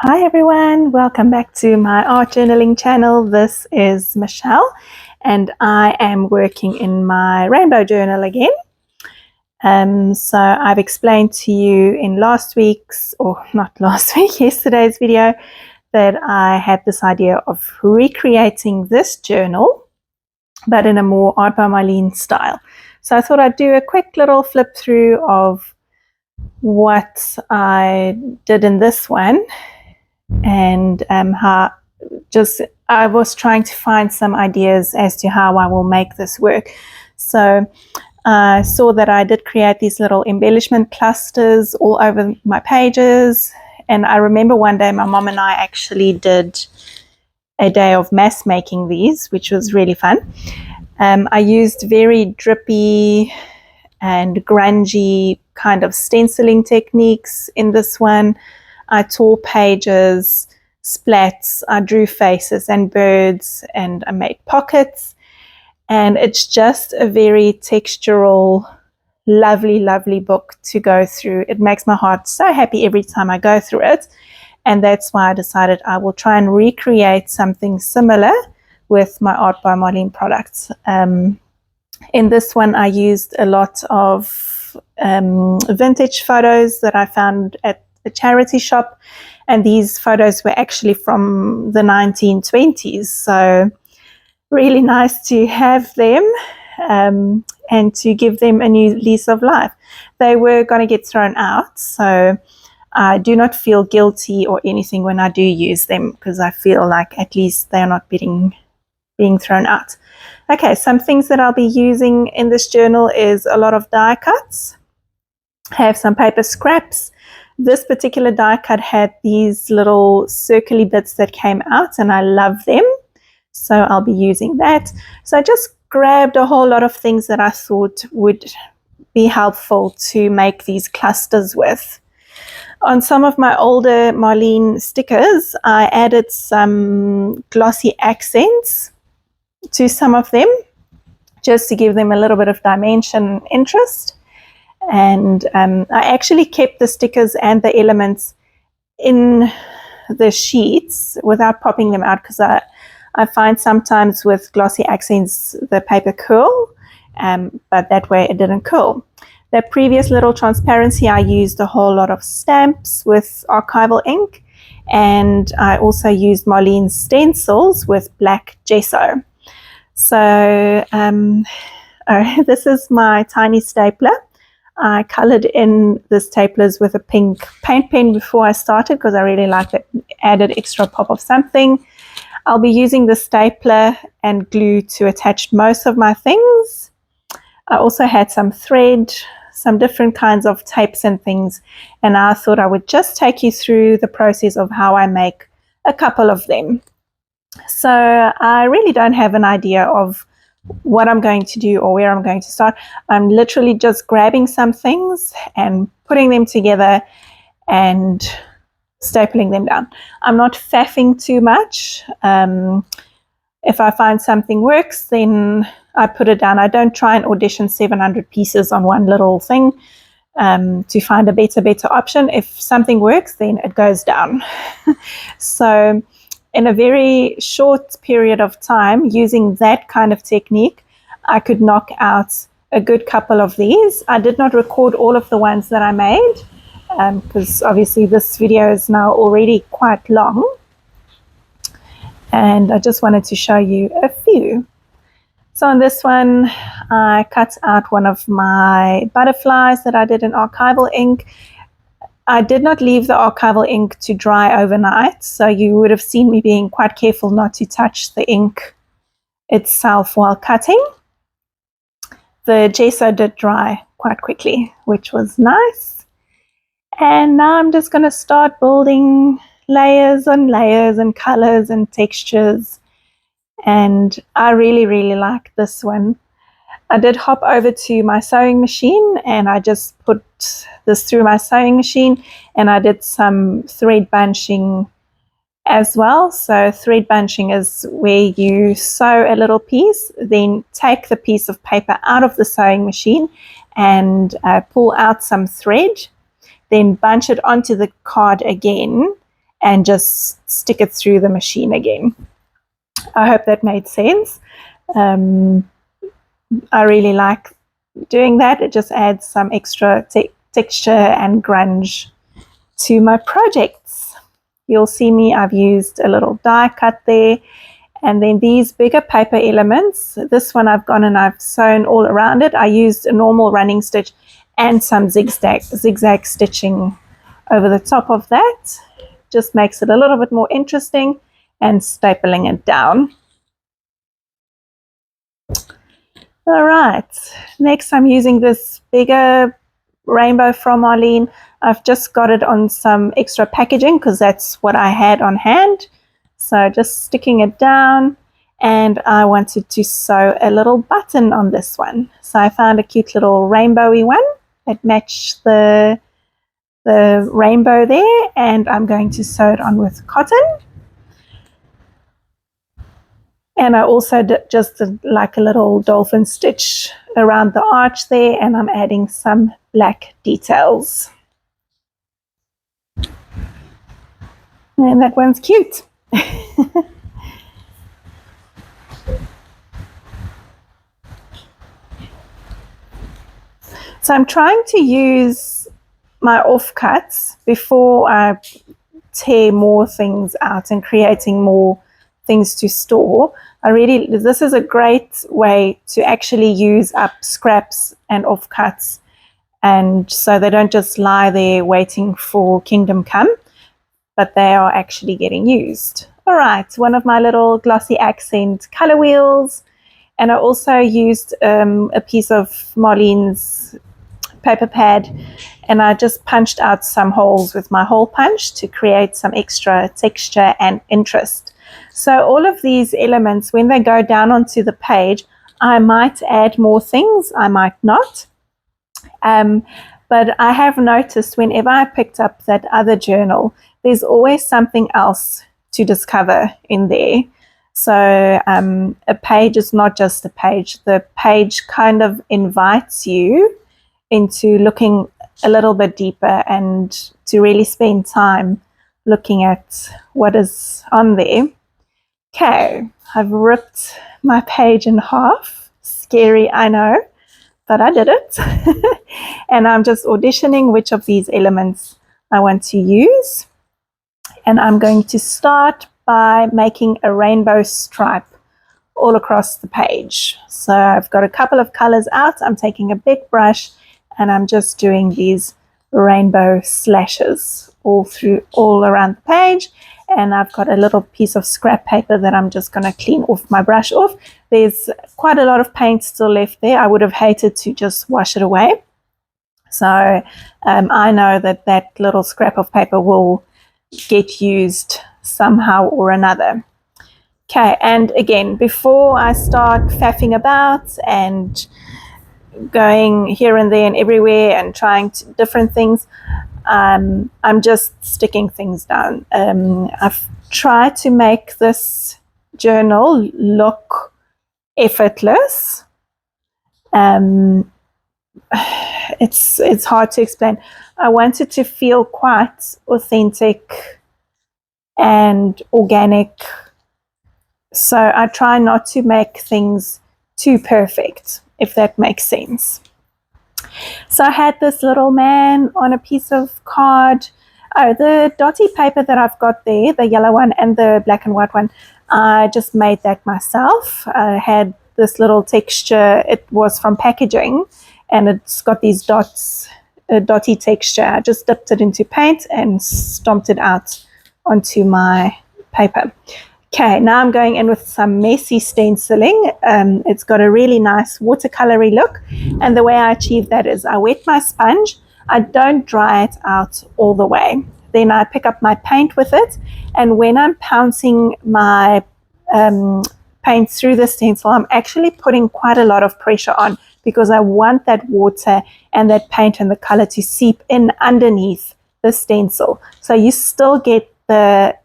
Hi everyone, welcome back to my art journaling channel. This is Michelle and I am working in my rainbow journal again. So I've explained to you in yesterday's video that I had this idea of recreating this journal but in a more Art by Marlene style. So I thought I'd do a quick little flip through of what I did in this one and I was trying to find some ideas as to how I will make this work. So I saw that I did create these little embellishment clusters all over my pages, and I remember one day my mom and I actually did a day of mass making these, which was really fun. I used very drippy and grungy kind of stenciling techniques in this one. I tore pages, splats, I drew faces and birds, and I made pockets. And it's just a very textural, lovely, lovely book to go through. It makes my heart so happy every time I go through it. And that's why I decided I will try and recreate something similar with my Art by Marlene products. In this one, I used a lot of vintage photos that I found at a charity shop, and these photos were actually from the 1920s, so really nice to have them and to give them a new lease of life. They were going to get thrown out, so I do not feel guilty or anything when I do use them, because I feel like at least they're not being thrown out. Okay, some things that I'll be using in this journal is a lot of die cuts. I have some paper scraps. This particular die cut had these little circly bits that came out, and I love them, so I'll be using that. So I just grabbed a whole lot of things that I thought would be helpful to make these clusters with. On some of my older Marlene stickers, I added some glossy accents to some of them, just to give them a little bit of dimension and interest. And I actually kept the stickers and the elements in the sheets without popping them out, because I find sometimes with glossy accents the paper curl, but that way it didn't curl. The previous little transparency, I used a whole lot of stamps with archival ink, and I also used Marlene's stencils with black gesso. So this is my tiny stapler. I colored in the staplers with a pink paint pen before I started, because I really liked it, added extra pop of something. I'll be using the stapler and glue to attach most of my things. I also had some thread, some different kinds of tapes and things, and I thought I would just take you through the process of how I make a couple of them. So I really don't have an idea of what I'm going to do or where I'm going to start. I'm literally just grabbing some things and putting them together and stapling them down. I'm not faffing too much. If I find something works, then I put it down. I don't try and audition 700 pieces on one little thing to find a better option. If something works, then it goes down. So in a very short period of time, using that kind of technique, I could knock out a good couple of these. I did not record all of the ones that I made, because obviously this video is now already quite long, and I just wanted to show you a few. So on this one, I cut out one of my butterflies that I did in archival ink. I did not leave the archival ink to dry overnight, so you would have seen me being quite careful not to touch the ink itself while cutting. The gesso did dry quite quickly, which was nice. And now I'm just going to start building layers on layers and colors and textures. And I really, really like this one. I did hop over to my sewing machine, and I just put this through my sewing machine, and I did some thread bunching as well. So thread bunching is where you sew a little piece, then take the piece of paper out of the sewing machine and pull out some thread, then bunch it onto the card again, and just stick it through the machine again. I hope that made sense. I really like doing that. It just adds some extra texture and grunge to my projects. You'll see me, I've used a little die cut there. And then these bigger paper elements, this one I've gone and I've sewn all around it. I used a normal running stitch and some zigzag stitching over the top of that. Just makes it a little bit more interesting, and stapling it down. All right, next I'm using this bigger rainbow from Marlene. I've just got it on some extra packaging because that's what I had on hand. So just sticking it down, and I wanted to sew a little button on this one. So I found a cute little rainbowy one that matched the rainbow there, and I'm going to sew it on with cotton. And I also just did like a little dolphin stitch around the arch there, and I'm adding some black details. And that one's cute. So I'm trying to use my offcuts before I tear more things out and creating more things to store. This is a great way to actually use up scraps and offcuts, and so they don't just lie there waiting for Kingdom Come, but they are actually getting used. All right, one of my little glossy accent color wheels, and I also used a piece of Marlene's paper pad, and I just punched out some holes with my hole punch to create some extra texture and interest. So all of these elements, when they go down onto the page, I might add more things, I might not. But I have noticed whenever I picked up that other journal, there's always something else to discover in there. So a page is not just a page. The page kind of invites you into looking a little bit deeper and to really spend time looking at what is on there. Okay, I've ripped my page in half. Scary, I know, but I did it. And I'm just auditioning which of these elements I want to use. And I'm going to start by making a rainbow stripe all across the page. So I've got a couple of colors out. I'm taking a big brush and I'm just doing these rainbow slashes all around the page. And I've got a little piece of scrap paper that I'm just going to clean off my brush off. There's quite a lot of paint still left there. I would have hated to just wash it away. So I know that little scrap of paper will get used somehow or another. Okay, and again, before I start faffing about and going here and there and everywhere and trying different things, I'm just sticking things down. I've tried to make this journal look effortless. It's hard to explain. I want it to feel quite authentic and organic. So I try not to make things too perfect, if that makes sense. So I had this little man on a piece of card. Oh, the dotty paper that I've got there, the yellow one and the black and white one, I just made that myself. I had this little texture. It was from packaging, and it's got these dots, a dotty texture. I just dipped it into paint and stomped it out onto my paper. Okay, now I'm going in with some messy stenciling. It's got a really nice watercolory look, and the way I achieve that is I wet my sponge. I don't dry it out all the way. Then I pick up my paint with it, and when I'm pouncing my paint through the stencil, I'm actually putting quite a lot of pressure on because I want that water and that paint and the color to seep in underneath the stencil. So you still get the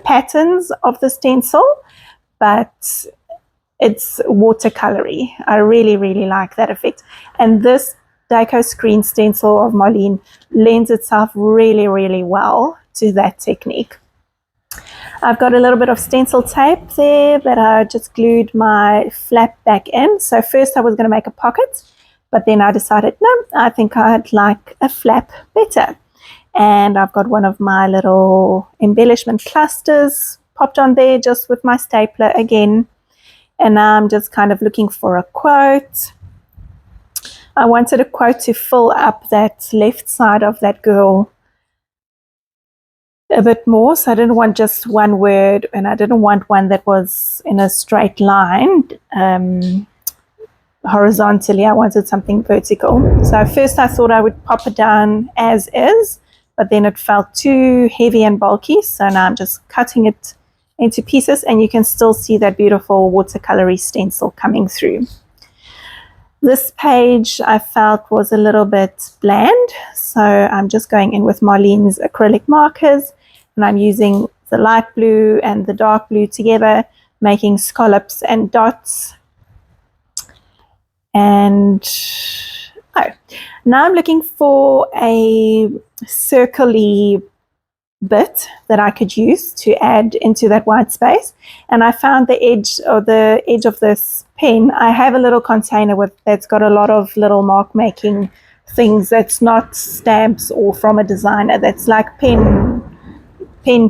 patterns of the stencil, but it's watercolory. I really, really like that effect. And this Deco Screen stencil of Marlene lends itself really, really well to that technique. I've got a little bit of stencil tape there that I just glued my flap back in. So first I was going to make a pocket, but then I decided, no, I think I'd like a flap better. And I've got one of my little embellishment clusters popped on there just with my stapler again. And now I'm just kind of looking for a quote. I wanted a quote to fill up that left side of that girl a bit more, so I didn't want just one word, and I didn't want one that was in a straight line horizontally. I wanted something vertical. So first I thought I would pop it down as is, but then it felt too heavy and bulky, so now I'm just cutting it into pieces, and you can still see that beautiful watercolory stencil coming through. This page I felt was a little bit bland, so I'm just going in with Marlene's acrylic markers, and I'm using the light blue and the dark blue together, making scallops and dots. And now I'm looking for a circle-y bit that I could use to add into that white space, and I found the edge of this pen. I have a little container that's got a lot of little mark making things that's not stamps or from a designer, that's like pen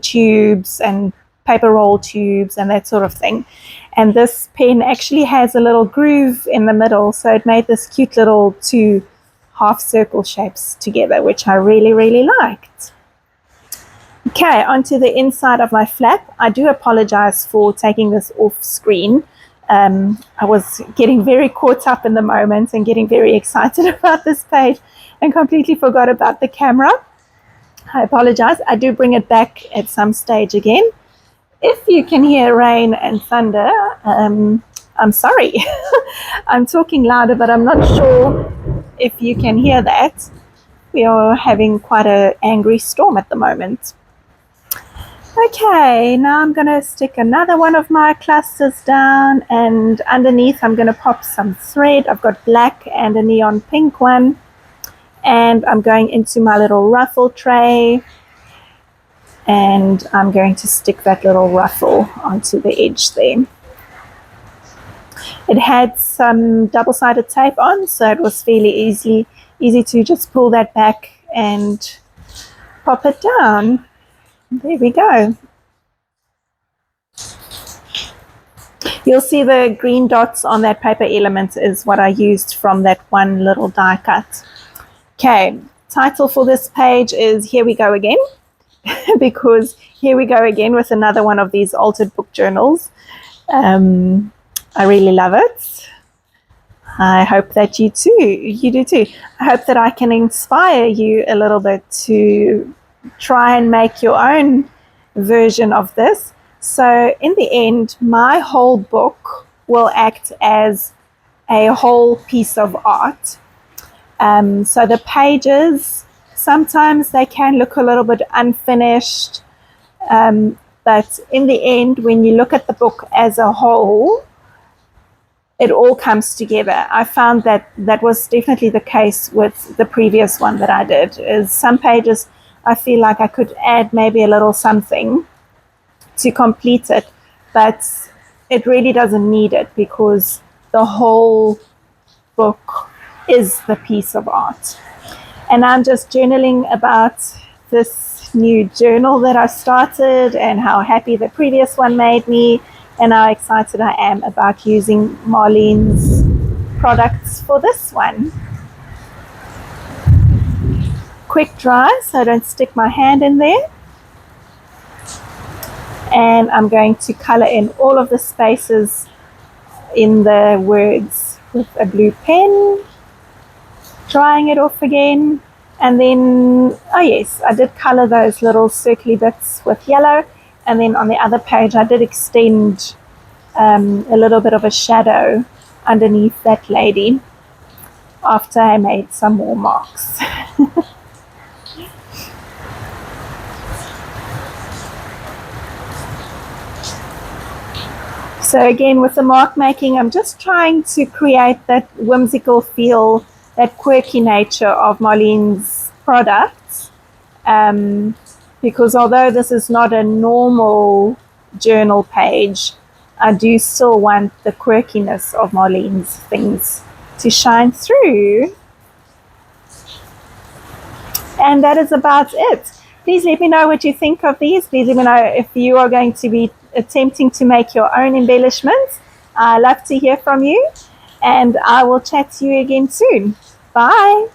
tubes and paper roll tubes and that sort of thing. And this pen actually has a little groove in the middle, so it made this cute little two half circle shapes together, which I really, really liked. Okay, onto the inside of my flap. I do apologize for taking this off screen. I was getting very caught up in the moment and getting very excited about this page and completely forgot about the camera. I apologize. I do bring it back at some stage again. If you can hear rain and thunder, I'm sorry. I'm talking louder, but I'm not sure if you can hear that. We are having quite an angry storm at the moment. Okay, now I'm going to stick another one of my clusters down, and underneath I'm going to pop some thread. I've got black and a neon pink one, and I'm going into my little ruffle tray, and I'm going to stick that little ruffle onto the edge there. It had some double-sided tape on, so it was fairly easy to just pull that back and pop it down. There we go. You'll see the green dots on that paper element is what I used from that one little die cut. Okay, title for this page is Here We Go Again, because here we go again with another one of these altered book journals. I really love it. I hope that you do too. I hope that I can inspire you a little bit to try and make your own version of this. So in the end, my whole book will act as a whole piece of art. So the pages, sometimes they can look a little bit unfinished, but in the end, when you look at the book as a whole, it all comes together. I found that was definitely the case with the previous one that I did. Is some pages I feel like I could add maybe a little something to complete it, but it really doesn't need it because the whole book is the piece of art. And I'm just journaling about this new journal that I started and how happy the previous one made me and how excited I am about using Marlene's products for this one. Quick dry so I don't stick my hand in there. And I'm going to color in all of the spaces in the words with a blue pen, drying it off again. And then, oh yes, I did color those little circly bits with yellow. And then on the other page, I did extend a little bit of a shadow underneath that lady after I made some more marks. So again, with the mark making, I'm just trying to create that whimsical feel, that quirky nature of Marlene's products. because although this is not a normal journal page, I do still want the quirkiness of Marlene's things to shine through. And that is about it. Please let me know what you think of these. Please let me know if you are going to be attempting to make your own embellishments. I love to hear from you, and I will chat to you again soon. Bye.